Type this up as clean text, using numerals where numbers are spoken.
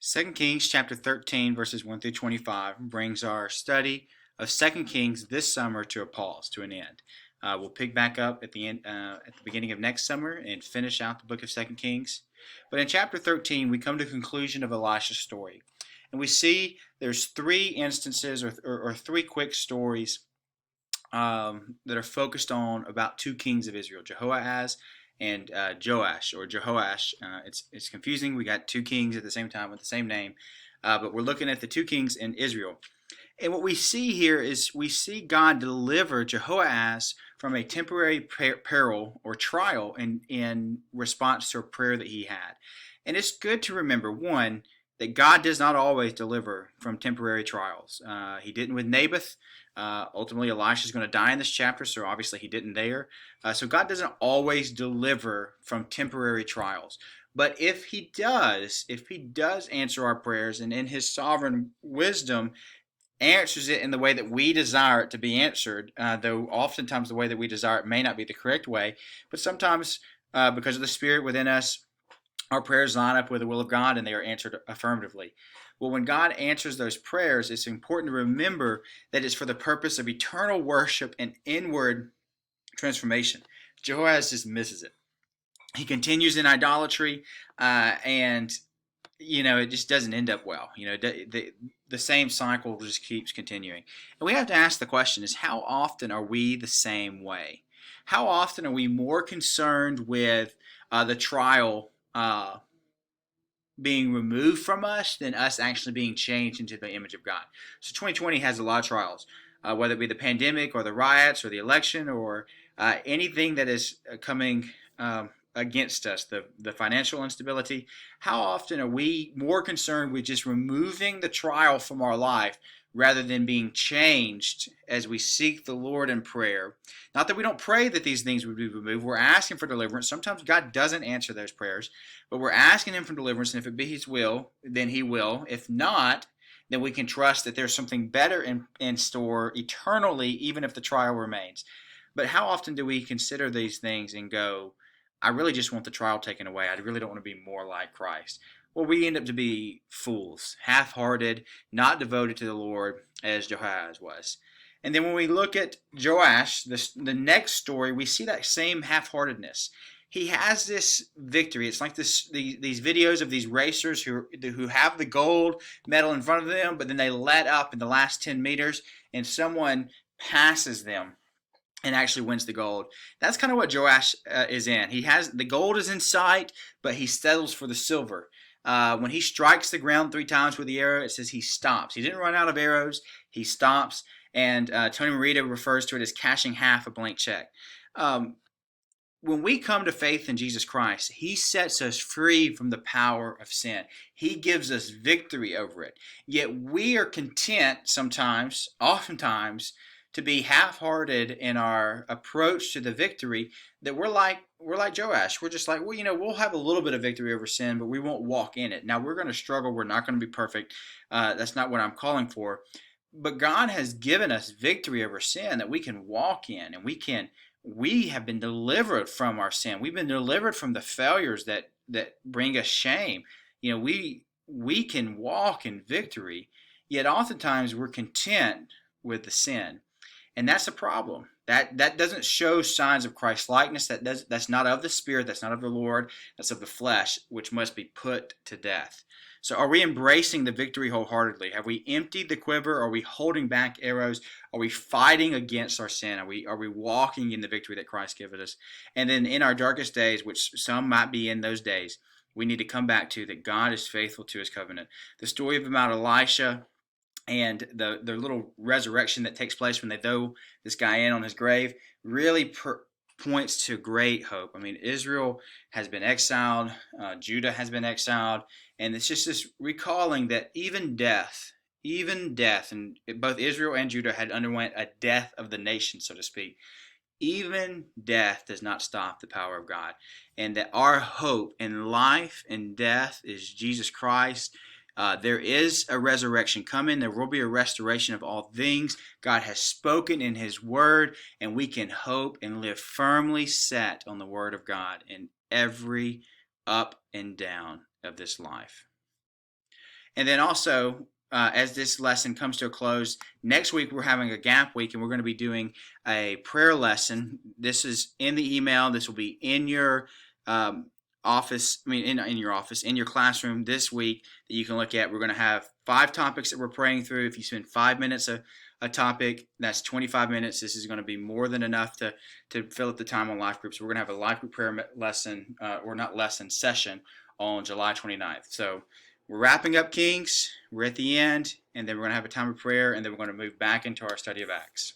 2 Kings chapter 13 verses 1 through 25 brings our study of 2 Kings this summer to a pause, to an end. We'll pick back up at the end, at the beginning of next summer and finish out the book of 2 Kings. But in chapter 13, we come to the conclusion of Elisha's story. And we see there's three instances or three quick stories that are focused on about two kings of Israel, Jehoahaz and Joash, or Jehoash. It's confusing. We got two kings at the same time with the same name, but we're looking at the two kings in Israel. And what we see here is we see God deliver Jehoahaz from a temporary peril or trial in response to a prayer that he had. And it's good to remember, one, that God does not always deliver from temporary trials. He didn't with Naboth. Ultimately, Elisha is going to die in this chapter, so obviously he didn't there. So God doesn't always deliver from temporary trials. But if he does answer our prayers, and in his sovereign wisdom answers it in the way that we desire it to be answered, though oftentimes the way that we desire it may not be the correct way, but sometimes because of the Spirit within us, our prayers line up with the will of God and they are answered affirmatively. Well, when God answers those prayers, it's important to remember that it's for the purpose of eternal worship and inward transformation. Jehoahaz just misses it. He continues in idolatry, and it just doesn't end up well. The same cycle just keeps continuing. And we have to ask the question is, how often are we the same way? How often are we more concerned with the trial being removed from us than us actually being changed into the image of God? So 2020 has a lot of trials, whether it be the pandemic or the riots or the election or anything that is coming against us, the financial instability. How often are we more concerned with just removing the trial from our life rather than being changed as we seek the Lord in prayer? Not that we don't pray that these things would be removed. We're asking for deliverance. Sometimes God doesn't answer those prayers, but we're asking him for deliverance, and if it be his will, then he will. If not, then we can trust that there's something better in store eternally, even if the trial remains. But how often do we consider these things and go, I really just want the trial taken away. I really don't want to be more like Christ. Well, we end up to be fools, half-hearted, not devoted to the Lord as Jehoahaz was. And then when we look at Joash, the next story, we see that same half-heartedness. He has this victory. It's like these videos of these racers who have the gold medal in front of them, but then they let up in the last 10 meters, and someone passes them and actually wins the gold. That's kind of what Joash is in. He has the gold is in sight, but he settles for the silver. When he strikes the ground 3 times with the arrow, it says he stops. He didn't run out of arrows. He stops. And Tony Morita refers to it as cashing half a blank check. When we come to faith in Jesus Christ, he sets us free from the power of sin. He gives us victory over it. Yet we are content sometimes, oftentimes, to be half-hearted in our approach to the victory, that we're like Joash. We're just like, well, we'll have a little bit of victory over sin, but we won't walk in it. Now, we're going to struggle. We're not going to be perfect. That's not what I'm calling for. But God has given us victory over sin that we can walk in, and we have been delivered from our sin. We've been delivered from the failures that bring us shame. We can walk in victory, yet oftentimes we're content with the sin. And that's a problem. That doesn't show signs of Christ likeness. That's not of the Spirit. That's not of the Lord. That's of the flesh, which must be put to death. So are we embracing the victory wholeheartedly? Have we emptied the quiver? Are we holding back arrows? Are we fighting against our sin? Are we walking in the victory that Christ given us? And then in our darkest days, which some might be in those days, we need to come back to that God is faithful to his covenant. The story about Elisha and the little resurrection that takes place when they throw this guy in on his grave really points to great hope. I mean, Israel has been exiled, Judah has been exiled, and it's just this recalling that even death, and both Israel and Judah had underwent a death of the nation, so to speak. Even death does not stop the power of God, and that our hope in life and death is Jesus Christ. There is a resurrection coming. There will be a restoration of all things. God has spoken in his word, and we can hope and live firmly set on the word of God in every up and down of this life. And then also, as this lesson comes to a close, next week we're having a gap week and we're going to be doing a prayer lesson. This is in the email. This will be in your office, in your office, in your classroom this week that you can look at. We're going to have 5 topics that we're praying through. If you spend 5 minutes a topic, that's 25 minutes. This is going to be more than enough to fill up the time on life groups. We're going to have a life group prayer lesson, or not lesson, session on July 29th. So we're wrapping up Kings. We're at the end, and then we're going to have a time of prayer, and then we're going to move back into our study of Acts.